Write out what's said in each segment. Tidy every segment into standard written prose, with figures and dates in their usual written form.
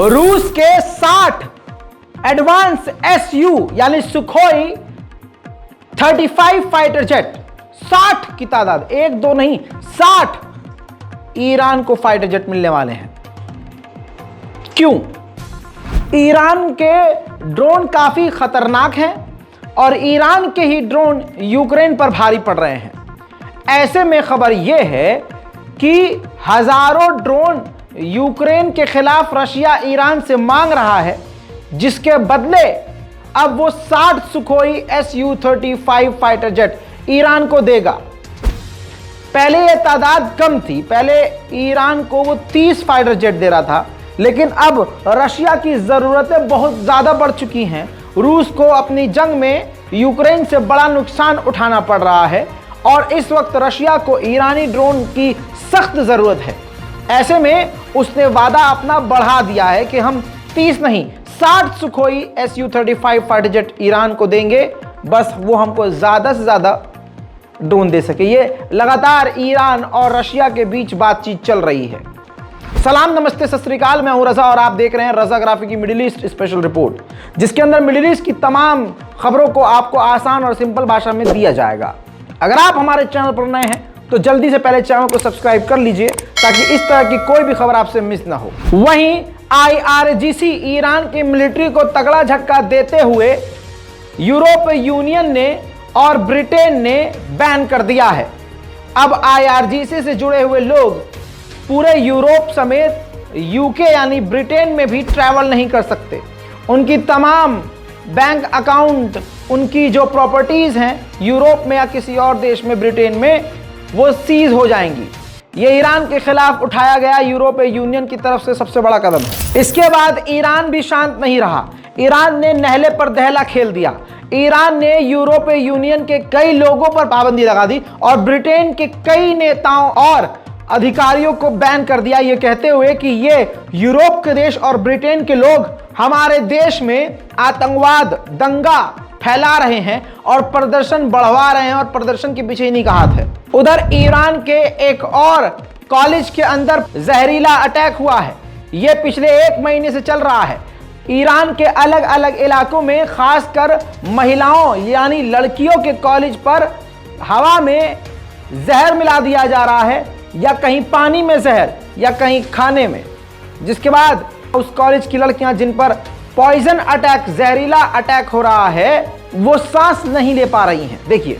रूस के 60 advance SU यानी सुखोई 35 फाइटर जेट, 60 की तादाद, एक दो नहीं 60 ईरान को फाइटर जेट मिलने वाले हैं। क्यों? ईरान के ड्रोन काफी खतरनाक हैं और ईरान के ही ड्रोन यूक्रेन पर भारी पड़ रहे हैं। ऐसे में खबर यह है कि हजारों ड्रोन यूक्रेन के खिलाफ रशिया ईरान से मांग रहा है, जिसके बदले अब वो 60 Sukhoi SU-35 fighter jet Iran को देगा। पहले यह तादाद कम थी, पहले ईरान को वो 30 फाइटर जेट दे रहा था, लेकिन अब रशिया की जरूरतें बहुत ज्यादा बढ़ चुकी हैं। रूस को अपनी जंग में यूक्रेन से बड़ा नुकसान उठाना पड़ रहा है और इस वक्त रशिया को ईरानी ड्रोन की सख्त जरूरत है। ऐसे में उसने वादा अपना बढ़ा दिया है कि हम 30 नहीं 60 Sukhoi SU-35 fighter jet Iran को देंगे, बस वो हमको ज्यादा से ज्यादा ड्रोन दे सके। ये लगातार ईरान और रशिया के बीच बातचीत चल रही है। सलाम, नमस्ते, सत श्री अकाल। मैं हूं रजा और आप देख रहे हैं रजाग्राफी की मिडिल ईस्ट स्पेशल रिपोर्ट, जिसके अंदर मिडिल ईस्ट की तमाम खबरों को आपको आसान और सिंपल भाषा में दिया जाएगा। अगर आप हमारे चैनल पर नए हैं तो जल्दी से पहले चैनल को सब्सक्राइब कर लीजिए ताकि इस तरह की कोई भी खबर आपसे मिस ना हो। वहीं IRGC ईरान की मिलिट्री को तगड़ा झटका देते हुए यूरोपीय यूनियन ने और ब्रिटेन ने बैन कर दिया है। अब IRGC से जुड़े हुए लोग पूरे यूरोप समेत UK यानी ब्रिटेन में भी ट्रैवल नहीं कर सकते। उनकी तमाम बैंक अकाउंट, उनकी जो प्रॉपर्टीज हैं यूरोप में या किसी और देश में, ब्रिटेन में, वो सीज हो जाएंगी। ये ईरान के खिलाफ उठाया गया यूरोपीय यूनियन की तरफ से सबसे बड़ा कदम है। इसके बाद ईरान भी शांत नहीं रहा। ईरान ने नहले पर दहला खेल दिया। ईरान ने यूरोपीय यूनियन के कई लोगों पर पाबंदी लगा दी और ब्रिटेन के कई नेताओं और अधिकारियों को बैन कर दिया, ये कहते हुए कि ये यूरोप के देश और ब्रिटेन के लोग हमारे देश में आतंकवाद, दंगा फैला रहे हैं और प्रदर्शन बढ़वा रहे हैं और प्रदर्शन के पीछे इन्हीं का हाथ है। उधर ईरान के एक और कॉलेज के अंदर जहरीला अटैक हुआ है। यह पिछले 1 महीने से चल रहा है। ईरान के अलग अलग इलाकों में खासकर महिलाओं यानी लड़कियों के कॉलेज पर हवा में जहर मिला दिया जा रहा है, या कहीं पानी में जहर या कहीं खाने में, जिसके बाद उस कॉलेज की लड़कियां जिन पर पॉइजन अटैक, जहरीला अटैक हो रहा है, वो सांस नहीं ले पा रही हैं। देखिए,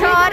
4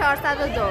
402.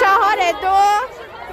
4-2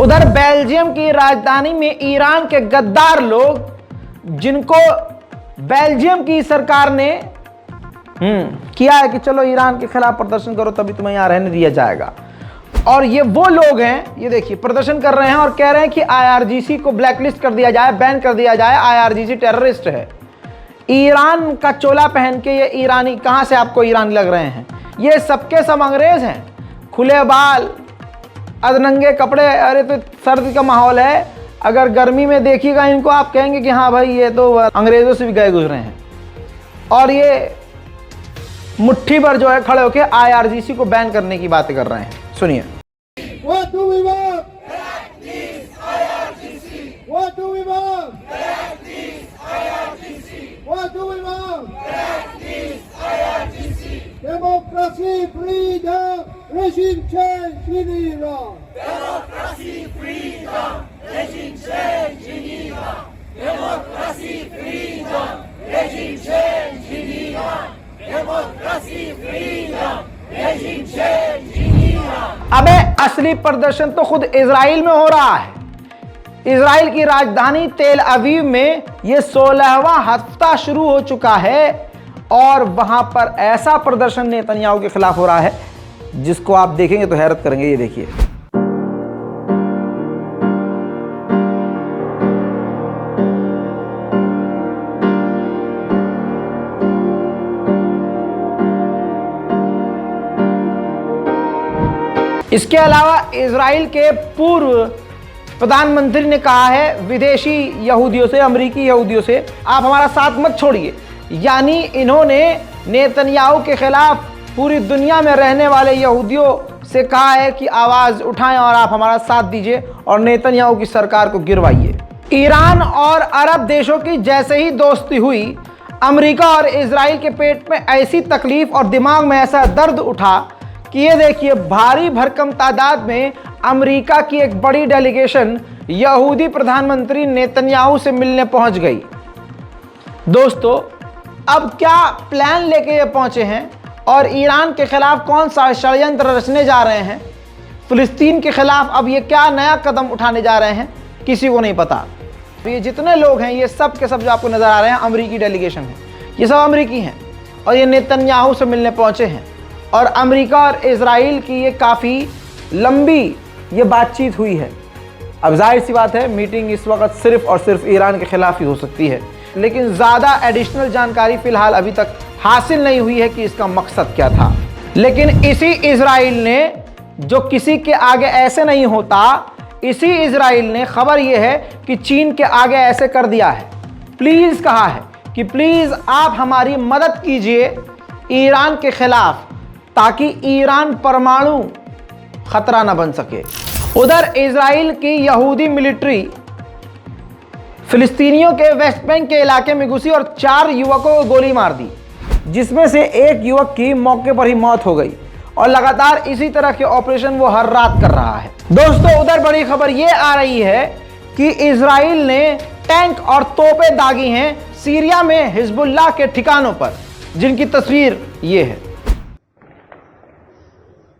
उधर बेल्जियम की राजधानी में ईरान के गद्दार लोग, जिनको बेल्जियम की सरकार ने किया है कि चलो ईरान के खिलाफ प्रदर्शन करो तभी तुम्हें यहां रहने दिया जाएगा, और ये वो लोग हैं, ये देखिए प्रदर्शन कर रहे हैं और कह रहे हैं कि IRGC को ब्लैकलिस्ट कर दिया जाए, बैन कर दिया जाए, IRGC टेररिस्ट है। ईरान का चोला पहन के ये ईरानी, कहां से आपको ईरानी लग रहे हैं? ये सबके सब अंग्रेज हैं, खुले बाल, अधनंगे कपड़े। अरे तो सर्दी का माहौल है, अगर गर्मी में देखिएगा इनको आप कहेंगे कि हाँ भाई ये तो अंग्रेजों से भी गए गुजरे हैं। और ये मुट्ठी भर जो है खड़े होकर IRGC को बैन करने की बातें कर रहे हैं। सुनिए। What do we want? What do we want? What do we want? Democracy, freedom, regime change in Iran. Democracy, freedom, regime change in Iran. Democracy, freedom, regime change in Iran. Democracy, freedom, regime change in Iran. अबे असली प्रदर्शन तो खुद Israel में हो रहा है। Israel की राजधानी तेल अवीव में यह 16वां हफ्ता शुरू हो चुका है और वहां पर ऐसा प्रदर्शन नेतन्याहू के खिलाफ हो रहा है जिसको आप देखेंगे तो हैरत करेंगे। ये देखिए, इसके अलावा इजराइल के पूर्व प्रधानमंत्री ने कहा है विदेशी यहूदियों से, अमेरिकी यहूदियों से, आप हमारा साथ मत छोड़िए। यानी इन्होंने नेतन्याहू के खिलाफ पूरी दुनिया में रहने वाले यहूदियों से कहा है कि आवाज उठाएं और आप हमारा साथ दीजिए और नेतन्याहू की सरकार को गिरवाइए। ईरान और अरब देशों की जैसे ही दोस्ती हुई, अमेरिका और इजराइल के पेट में ऐसी तकलीफ और दिमाग में ऐसा दर्द उठा कि ये देखिए, भारी भरकम तादाद में अमेरिका की एक बड़ी डेलीगेशन यहूदी प्रधानमंत्री नेतन्याहू से मिलने पहुंच गई। दोस्तों, अब क्या प्लान लेके ये पहुंचे हैं और ईरान के खिलाफ कौन सा षड्यंत्र रचने जा रहे हैं, फिलिस्तीन के खिलाफ अब ये क्या नया कदम उठाने जा रहे हैं, किसी को नहीं पता। तो ये जितने लोग हैं, ये सब के सब जो आपको नजर आ रहे हैं अमेरिकी डेलीगेशन है, ये सब अमेरिकी हैं और ये नेतन्याहू से मिलने पहुंचे हैं। और अमेरिका और इजराइल की ये काफ़ी लंबी ये बातचीत हुई है। अब जाहिर सी बात है, मीटिंग इस वक्त सिर्फ और सिर्फ ईरान के खिलाफ ही हो सकती है, लेकिन ज़्यादा एडिशनल जानकारी फ़िलहाल अभी तक हासिल नहीं हुई है कि इसका मकसद क्या था। लेकिन इसी इजराइल ने, जो किसी के आगे ऐसे नहीं होता, इसी इजराइल ने, खबर यह है कि चीन के आगे ऐसे कर दिया है, प्लीज़ कहा है कि प्लीज़ आप हमारी मदद कीजिए ईरान के खिलाफ, ताकि ईरान परमाणु खतरा न बन सके। उधर इजराइल की यहूदी मिलिट्री फिलिस्तीनियों के वेस्ट बैंक के इलाके में घुसी और 4 युवकों को गोली मार दी, जिसमें से एक युवक की मौके पर ही मौत हो गई और लगातार इसी तरह के ऑपरेशन वो हर रात कर रहा है। दोस्तों, उधर बड़ी खबर ये आ रही है कि इजराइल ने टैंक और तोपें दागी हैं सीरिया में हिजबुल्लाह के ठिकानों पर, जिनकी तस्वीर ये है।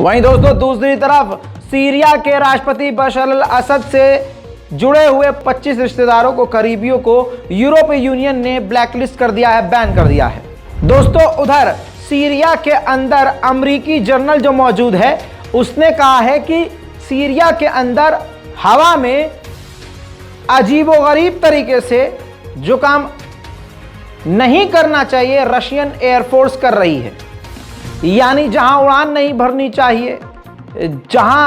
वहीं दोस्तों, दूसरी तरफ सीरिया के राष्ट्रपति बशर अल असद से जुड़े हुए 25 रिश्तेदारों को, करीबियों को यूरोपीय यूनियन ने ब्लैकलिस्ट कर दिया है, बैन कर दिया है। दोस्तों, उधर सीरिया के अंदर अमेरिकी जनरल जो मौजूद है, उसने कहा है कि सीरिया के अंदर हवा में अजीबोगरीब तरीके से जो काम नहीं करना चाहिए रशियन एयरफोर्स कर रही है। यानी जहां उड़ान नहीं भरनी चाहिए, जहां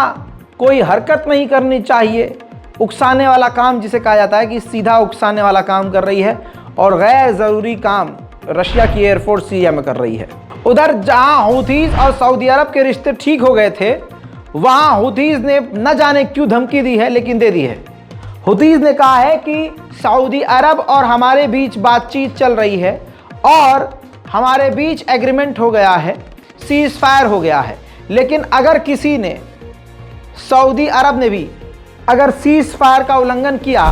कोई हरकत नहीं करनी चाहिए, उकसाने वाला काम जिसे कहा जाता है कि सीधा उकसाने वाला काम कर रही है और गैर ज़रूरी काम रशिया की एयरफोर्स सीरिया में कर रही है। उधर जहां हूथीज़ और सऊदी अरब के रिश्ते ठीक हो गए थे, वहां हूथीज़ ने न जाने क्यों धमकी दी है, लेकिन दे दी है। हूथीज़ ने कहा है कि सऊदी अरब और हमारे बीच बातचीत चल रही है और हमारे बीच एग्रीमेंट हो गया है, सीज फायर हो गया है, लेकिन अगर किसी ने, सऊदी अरब ने भी अगर सीज फायर का उल्लंघन किया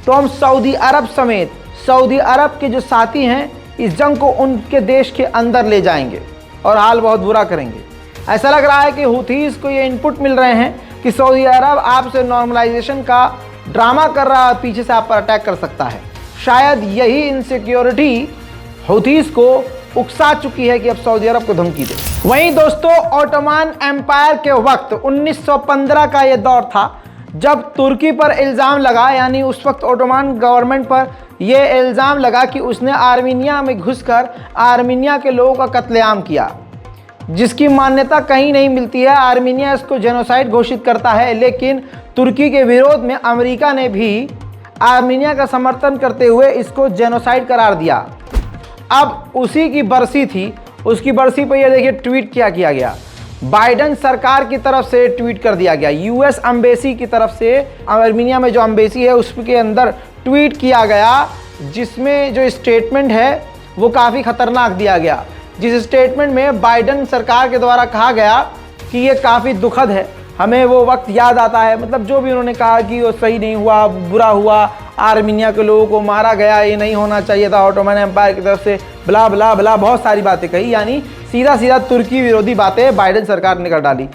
तो हम सऊदी अरब समेत सऊदी अरब के जो साथी हैं इस जंग को उनके देश के अंदर ले जाएंगे और हाल बहुत बुरा करेंगे। ऐसा लग रहा है कि हूथीज़ को ये इनपुट मिल रहे हैं कि सऊदी अरब आपसे नॉर्मलाइजेशन का ड्रामा कर रहा है, पीछे से आप पर अटैक कर सकता है। शायद यही इनसिक्योरिटी हूथीज़ को उकसा चुकी है कि अब सऊदी अरब को धमकी दे। वहीं दोस्तों, ओटोमान एम्पायर के वक्त 1915 का ये दौर था जब तुर्की पर इल्ज़ाम लगा, यानी उस वक्त ओटोमान गवर्नमेंट पर यह इल्ज़ाम लगा कि उसने आर्मीनिया में घुसकर आर्मीनिया के लोगों का कत्लेआम किया, जिसकी मान्यता कहीं नहीं मिलती है। आर्मीनिया इसको जेनोसाइड घोषित करता है, लेकिन तुर्की के विरोध में अमेरिका ने भी आर्मीनिया का समर्थन करते हुए इसको जेनोसाइड करार दिया। अब उसी की बरसी थी, उसकी बरसी पर यह देखिए ट्वीट क्या किया गया। बाइडेन सरकार की तरफ से ट्वीट कर दिया गया। यूएस एम्बेसी की तरफ से, आर्मीनिया में जो एम्बेसी है उसके अंदर ट्वीट किया गया, जिसमें जो स्टेटमेंट है वो काफ़ी खतरनाक दिया गया। जिस स्टेटमेंट में बाइडेन सरकार के द्वारा कहा गया कि ये काफ़ी दुखद है, हमें वो वक्त याद आता है, मतलब जो भी उन्होंने कहा कि वो सही नहीं हुआ, बुरा हुआ, आर्मीनिया के लोगों को मारा गया, ये नहीं होना चाहिए था ऑटोमन एम्पायर की तरफ से, ब्ला ब्ला ब्ला, बहुत सारी बातें कही। यानी सीधा सीधा तुर्की विरोधी बातें बाइडेन सरकार ने कर डाली।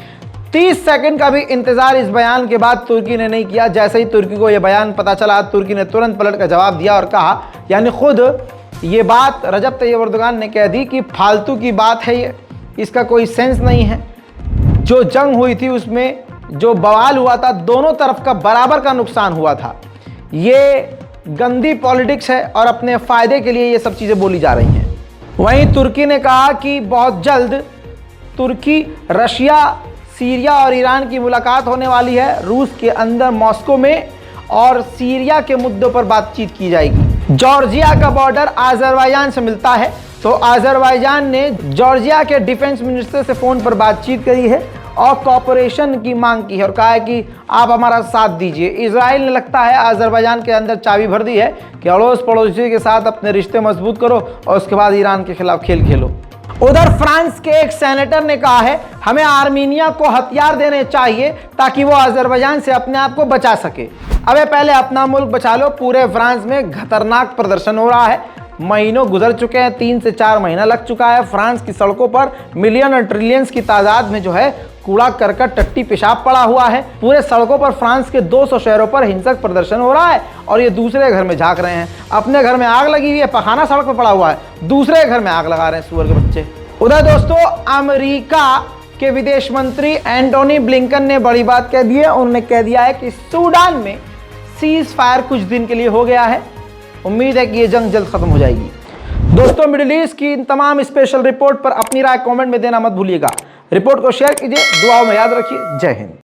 30 सेकंड का भी इंतजार इस बयान के बाद तुर्की ने नहीं किया। जैसे ही तुर्की को यह बयान पता चला, तुर्की ने तुरंत पलट का जवाब दिया और कहा, यानी खुद ये बात रजब तैयब एर्दोगान ने कह दी कि फालतू की बात है ये, इसका कोई सेंस नहीं है। जो जंग हुई थी उसमें जो बवाल हुआ था, दोनों तरफ का बराबर का नुकसान हुआ था। ये गंदी पॉलिटिक्स है और अपने फायदे के लिए ये सब चीज़ें बोली जा रही हैं। वहीं तुर्की ने कहा कि बहुत जल्द तुर्की, रशिया, सीरिया और ईरान की मुलाकात होने वाली है रूस के अंदर मॉस्को में, और सीरिया के मुद्दों पर बातचीत की जाएगी। जॉर्जिया का बॉर्डर आज़रबाईजान से मिलता है, तो आज़रबाईजान ने जॉर्जिया के डिफेंस मिनिस्टर से फ़ोन पर बातचीत करी है और कॉपरेशन की मांग की है और कहा है कि आप हमारा साथ दीजिए। इजराइल ने लगता है आज़रबाईजान के अंदर चाबी भर दी है कि अड़ोस पड़ोसी के साथ अपने रिश्ते मजबूत करो और उसके बाद ईरान के खिलाफ खेल खेलो। उधर फ्रांस के एक सेनेटर ने कहा है, हमें आर्मीनिया को हथियार देने चाहिए ताकि वो आज़रबाईजान से अपने आप को बचा सके। अबे पहले अपना मुल्क बचा लो। पूरे फ्रांस में खतरनाक प्रदर्शन हो रहा है, महीनों गुजर चुके हैं, 3 से 4 महीना लग चुका है। फ्रांस की सड़कों पर मिलियन और ट्रिलियंस की तादाद में जो है कूड़ा करकट, टट्टी, पेशाब पड़ा हुआ है। पूरे सड़कों पर फ्रांस के 200 शहरों पर हिंसक प्रदर्शन हो रहा है और ये दूसरे घर में झांक रहे हैं। अपने घर में आग लगी हुई है, पखाना सड़क पर पड़ा हुआ है, दूसरे घर में आग लगा रहे हैं सुअर के बच्चे। उधर दोस्तों, अमेरिका के विदेश मंत्री एंटोनी ब्लिंकन ने बड़ी बात कह दी है। उन्होंने कह दिया है कि सूडान में सीज फायर कुछ दिन के लिए हो गया है, उम्मीद है कि ये जंग जल्द खत्म हो जाएगी। दोस्तों, मिडिल ईस्ट की इन तमाम स्पेशल रिपोर्ट पर अपनी राय कमेंट में देना मत भूलिएगा। रिपोर्ट को शेयर कीजिए, दुआओं में याद रखिए। जय हिंद।